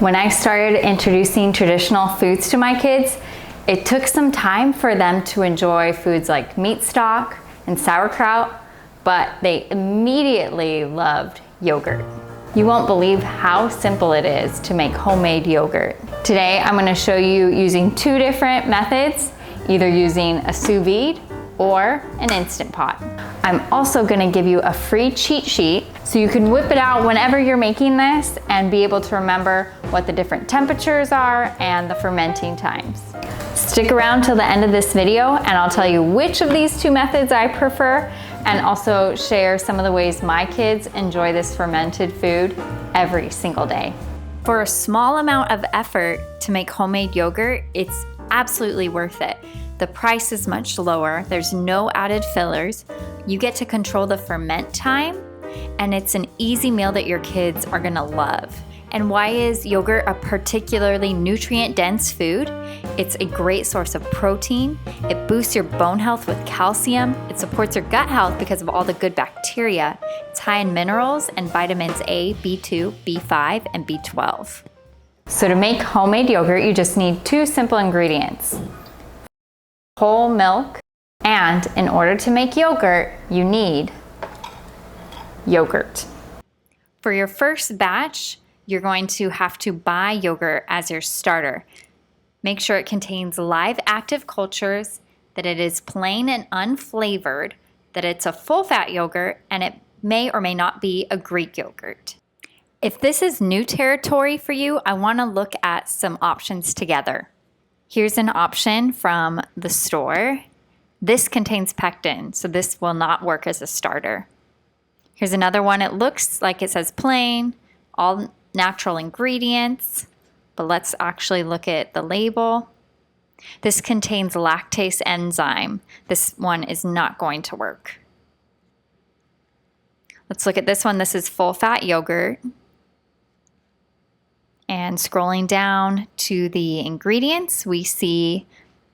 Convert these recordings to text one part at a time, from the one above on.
When I started introducing traditional foods to my kids, it took some time for them to enjoy foods like meat stock and sauerkraut, but they immediately loved yogurt. You won't believe how simple it is to make homemade yogurt. Today, I'm gonna show you using two different methods, either using a sous vide or an Instant Pot. I'm also gonna give you a free cheat sheet so you can whip it out whenever you're making this and be able to remember what the different temperatures are and the fermenting times. Stick around till the end of this video and I'll tell you which of these two methods I prefer and also share some of the ways my kids enjoy this fermented food every single day. For a small amount of effort to make homemade yogurt, it's absolutely worth it. The price is much lower, there's no added fillers, you get to control the ferment time, and it's an easy meal that your kids are gonna love. And why is yogurt a particularly nutrient-dense food? It's a great source of protein, it boosts your bone health with calcium, it supports your gut health because of all the good bacteria, it's high in minerals and vitamins A, B2, B5, and B12. So to make homemade yogurt, you just need two simple ingredients: whole milk, and in order to make yogurt, you need yogurt. For your first batch, you're going to have to buy yogurt as your starter. Make sure it contains live active cultures, that it is plain and unflavored, that it's a full-fat yogurt, and it may or may not be a Greek yogurt. If this is new territory for you, I want to look at some options together. Here's an option from the store. This contains pectin, so this will not work as a starter. Here's another one. It looks like it says plain, all natural ingredients, but let's actually look at the label. This contains lactase enzyme. This one is not going to work. Let's look at this one. This is full-fat yogurt. And scrolling down to the ingredients, we see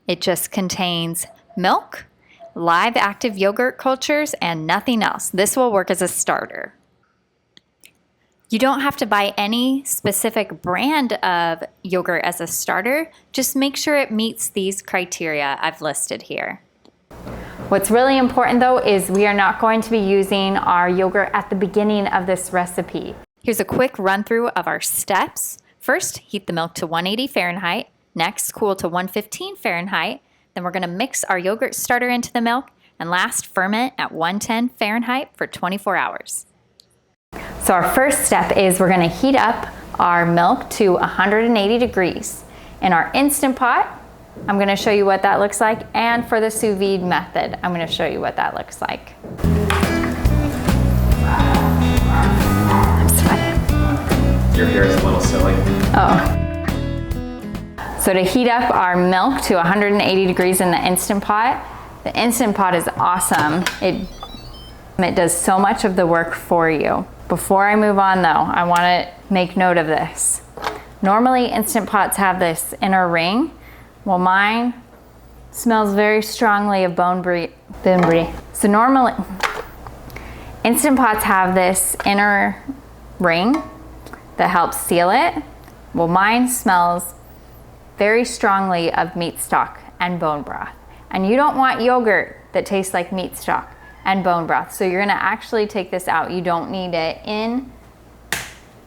it just contains milk, live active yogurt cultures, and nothing else. This will work as a starter. You don't have to buy any specific brand of yogurt as a starter. Just make sure it meets these criteria I've listed here. What's really important though is we are not going to be using our yogurt at the beginning of this recipe. Here's a quick run through of our steps. First, heat the milk to 180 Fahrenheit. Next, cool to 115 Fahrenheit. Then we're gonna mix our yogurt starter into the milk. And last, ferment at 110 Fahrenheit for 24 hours. So our first step is we're gonna heat up our milk to 180 degrees. In our Instant Pot, I'm gonna show you what that looks like. And for the sous vide method, I'm gonna show you what that looks like. Your hair is a little silly. Oh. So to heat up our milk to 180 degrees in the Instant Pot, the Instant Pot is awesome. It does so much of the work for you. Before I move on though, I wanna make note of this. Normally Instant Pots have this inner ring. Well, mine smells very strongly of bone brie. So normally, Instant Pots have this inner ring that helps seal it. Well, mine smells very strongly of meat stock and bone broth. And you don't want yogurt that tastes like meat stock and bone broth. So you're gonna actually take this out. You don't need it in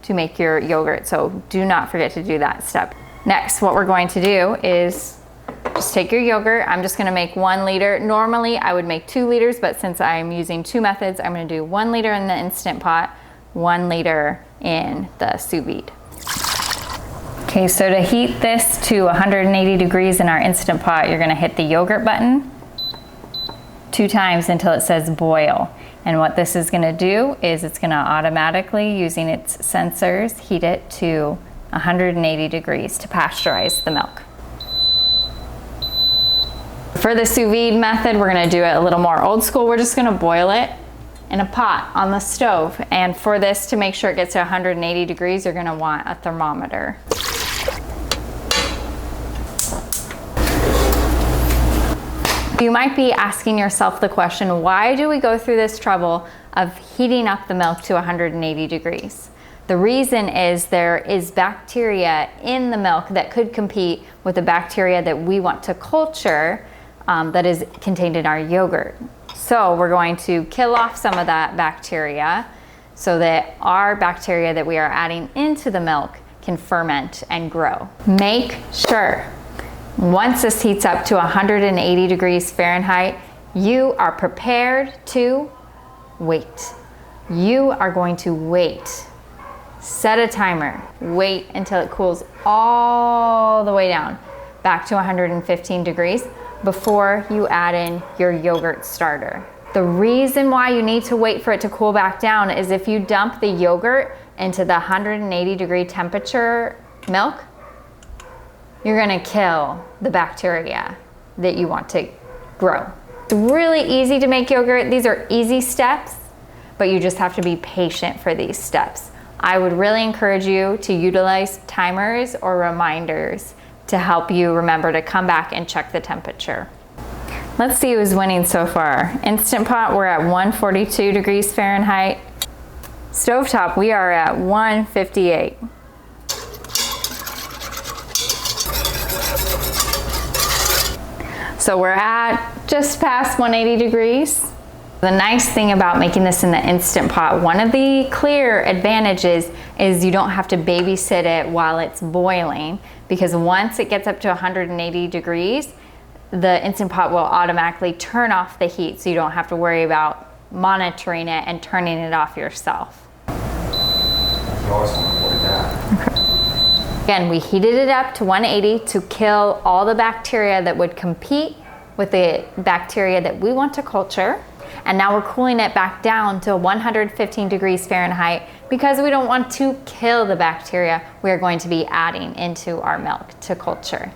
to make your yogurt. So do not forget to do that step. Next, what we're going to do is just take your yogurt. I'm just gonna make 1 liter. Normally I would make 2 liters, but since I'm using two methods, I'm gonna do 1 liter in the Instant Pot, 1 liter in the sous vide. Okay, so to heat this to 180 degrees in our Instant Pot, you're gonna hit the yogurt button 2 times until it says boil. And what this is gonna do is it's gonna automatically, using its sensors, heat it to 180 degrees to pasteurize the milk. For the sous vide method, we're gonna do it a little more old school. We're just gonna boil it in a pot on the stove. And for this, to make sure it gets to 180 degrees, you're gonna want a thermometer. You might be asking yourself the question, why do we go through this trouble of heating up the milk to 180 degrees? The reason is there is bacteria in the milk that could compete with the bacteria that we want to culture that is contained in our yogurt. So we're going to kill off some of that bacteria so that our bacteria that we are adding into the milk can ferment and grow. Make sure once this heats up to 180 degrees Fahrenheit, you are prepared to wait. You are going to wait. Set a timer. Wait until it cools all the way down, back to 115 degrees, before you add in your yogurt starter. The reason why you need to wait for it to cool back down is if you dump the yogurt into the 180 degree temperature milk, you're gonna kill the bacteria that you want to grow. It's really easy to make yogurt. These are easy steps, but you just have to be patient for these steps. I would really encourage you to utilize timers or reminders to help you remember to come back and check the temperature. Let's see who's winning so far. Instant Pot, we're at 142 degrees Fahrenheit. Stovetop, we are at 158. So we're at just past 180 degrees. The nice thing about making this in the Instant Pot, one of the clear advantages is you don't have to babysit it while it's boiling, because once it gets up to 180 degrees, the Instant Pot will automatically turn off the heat, so you don't have to worry about monitoring it and turning it off yourself. You always want to avoid that. Okay. Again, we heated it up to 180 to kill all the bacteria that would compete with the bacteria that we want to culture. And now we're cooling it back down to 115 degrees Fahrenheit because we don't want to kill the bacteria we are going to be adding into our milk to culture.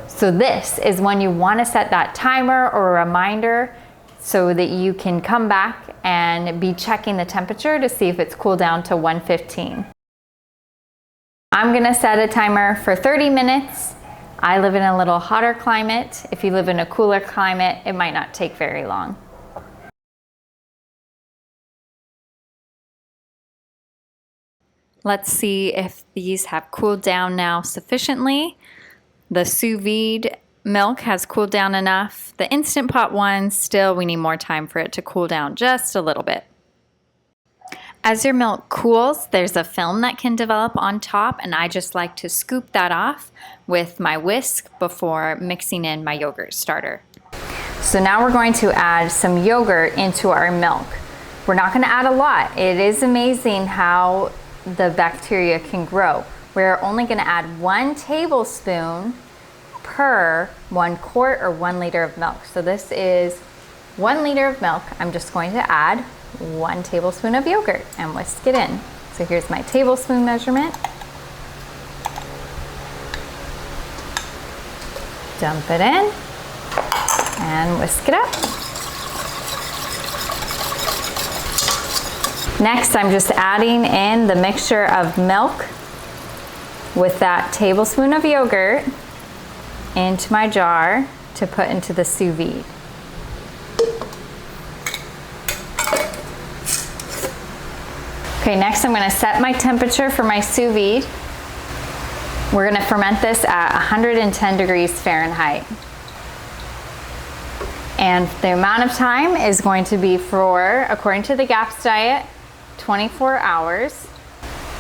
So this is when you want to set that timer or a reminder so that you can come back and be checking the temperature to see if it's cooled down to 115. I'm going to set a timer for 30 minutes. I live in a little hotter climate. If you live in a cooler climate, it might not take very long. Let's see if these have cooled down now sufficiently. The Sous Vide milk has cooled down enough. The Instant Pot one, still we need more time for it to cool down just a little bit. As your milk cools, there's a film that can develop on top, and I just like to scoop that off with my whisk before mixing in my yogurt starter. So now we're going to add some yogurt into our milk. We're not going to add a lot. It is amazing how the bacteria can grow. We're only going to add 1 tablespoon per 1 quart or 1 liter of milk. So this is 1 liter of milk. I'm just going to add 1 tablespoon of yogurt and whisk it in. So here's my tablespoon measurement. Dump it in and whisk it up. Next, I'm just adding in the mixture of milk with that tablespoon of yogurt into my jar to put into the sous vide. Okay, next I'm going to set my temperature for my sous vide. We're going to ferment this at 110 degrees Fahrenheit. And the amount of time is going to be for, according to the GAPS diet, 24 hours.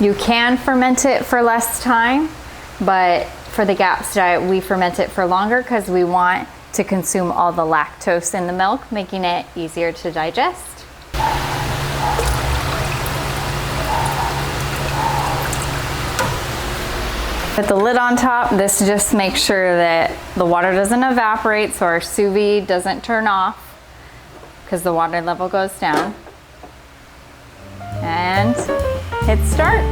You can ferment it for less time, but for the GAPS diet, we ferment it for longer because we want to consume all the lactose in the milk, making it easier to digest. Put the lid on top. This just makes sure that the water doesn't evaporate so our sous vide doesn't turn off because the water level goes down. And hit start.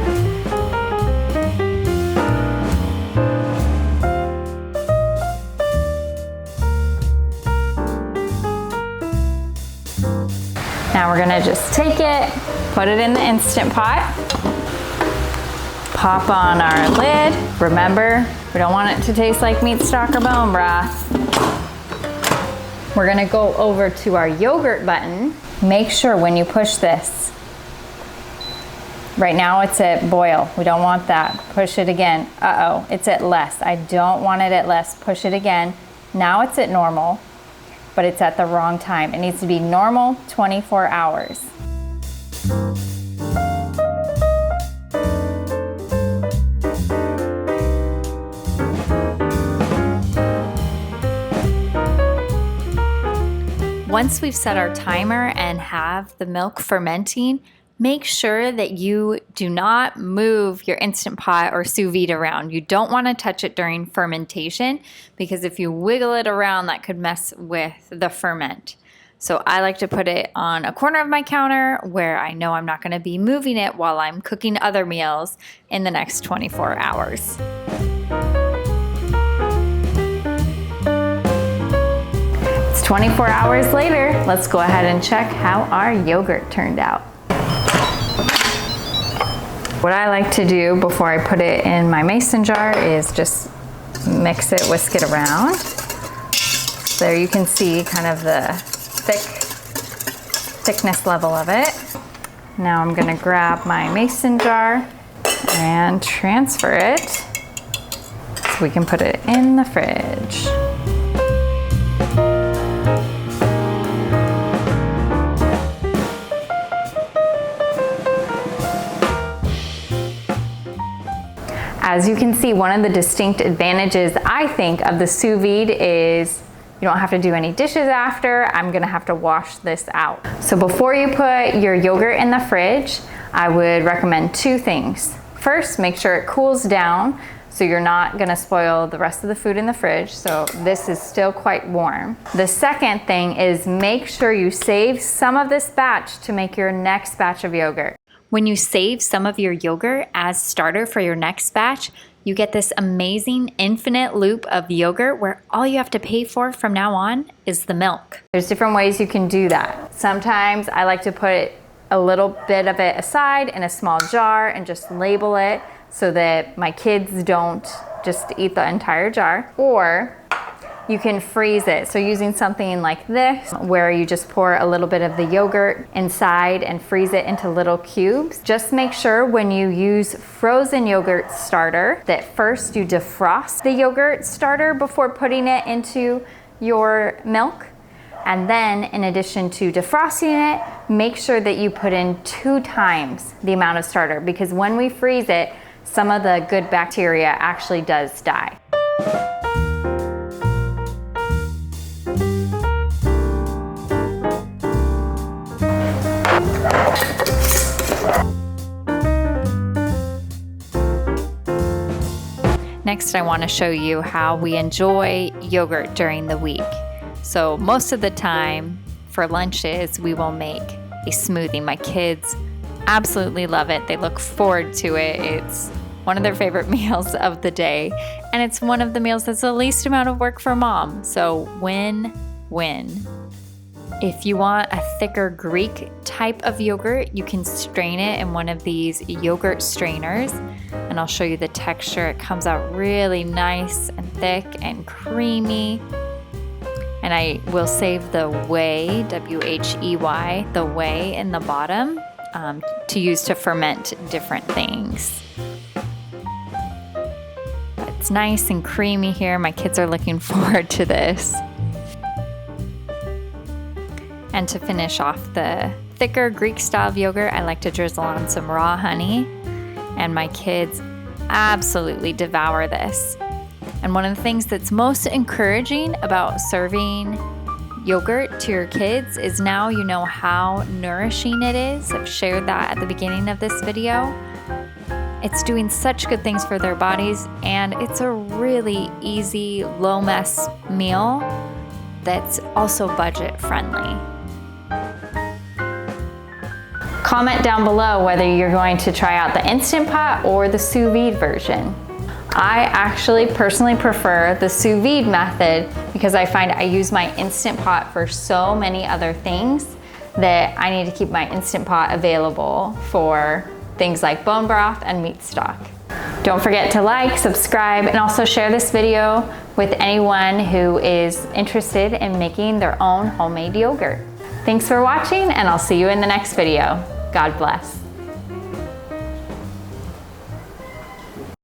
Now we're gonna just take it, put it in the Instant Pot, pop on our lid. Remember, we don't want it to taste like meat stock or bone broth. We're gonna go over to our yogurt button. Make sure when you push this, Right now it's at boil. We don't want that. Push it again. Uh-oh, it's at less. I don't want it at less. Push it again. Now it's at normal, but it's at the wrong time. It needs to be normal 24 hours. Once we've set our timer and have the milk fermenting, make sure that you do not move your Instant Pot or Sous Vide around. You don't want to touch it during fermentation because if you wiggle it around, that could mess with the ferment. So I like to put it on a corner of my counter where I know I'm not going to be moving it while I'm cooking other meals in the next 24 hours. It's 24 hours later. Let's go ahead and check how our yogurt turned out. What I like to do before I put it in my mason jar is just mix it, whisk it around. There you can see kind of the thickness level of it. Now I'm gonna grab my mason jar and transfer it so we can put it in the fridge. As you can see, one of the distinct advantages, I think, of the sous vide is you don't have to do any dishes after. I'm gonna have to wash this out. So before you put your yogurt in the fridge, I would recommend two things. First, make sure it cools down so you're not gonna spoil the rest of the food in the fridge. So this is still quite warm. The second thing is make sure you save some of this batch to make your next batch of yogurt. When you save some of your yogurt as starter for your next batch, you get this amazing infinite loop of yogurt where all you have to pay for from now on is the milk. There's different ways you can do that. Sometimes I like to put a little bit of it aside in a small jar and just label it so that my kids don't just eat the entire jar. Or you can freeze it. So using something like this, where you just pour a little bit of the yogurt inside and freeze it into little cubes. Just make sure when you use frozen yogurt starter that first you defrost the yogurt starter before putting it into your milk. And then in addition to defrosting it, make sure that you put in 2 times the amount of starter, because when we freeze it, some of the good bacteria actually does die. Next, I want to show you how we enjoy yogurt during the week. So most of the time for lunches, we will make a smoothie. My kids absolutely love it. They look forward to it. It's one of their favorite meals of the day. And it's one of the meals that's the least amount of work for mom. So win-win. If you want a thicker Greek type of yogurt, you can strain it in one of these yogurt strainers. And I'll show you the texture. It comes out really nice and thick and creamy. And I will save the whey, W-H-E-Y, the whey in the bottom to use to ferment different things. It's nice and creamy here. My kids are looking forward to this. And to finish off the thicker Greek style yogurt, I like to drizzle on some raw honey. And my kids absolutely devour this. And one of the things that's most encouraging about serving yogurt to your kids is now you know how nourishing it is. I've shared that at the beginning of this video. It's doing such good things for their bodies, and it's a really easy, low mess meal that's also budget friendly. Comment down below whether you're going to try out the Instant Pot or the sous vide version. I actually personally prefer the sous vide method because I find I use my Instant Pot for so many other things that I need to keep my Instant Pot available for things like bone broth and meat stock. Don't forget to like, subscribe, and also share this video with anyone who is interested in making their own homemade yogurt. Thanks for watching, and I'll see you in the next video. God bless.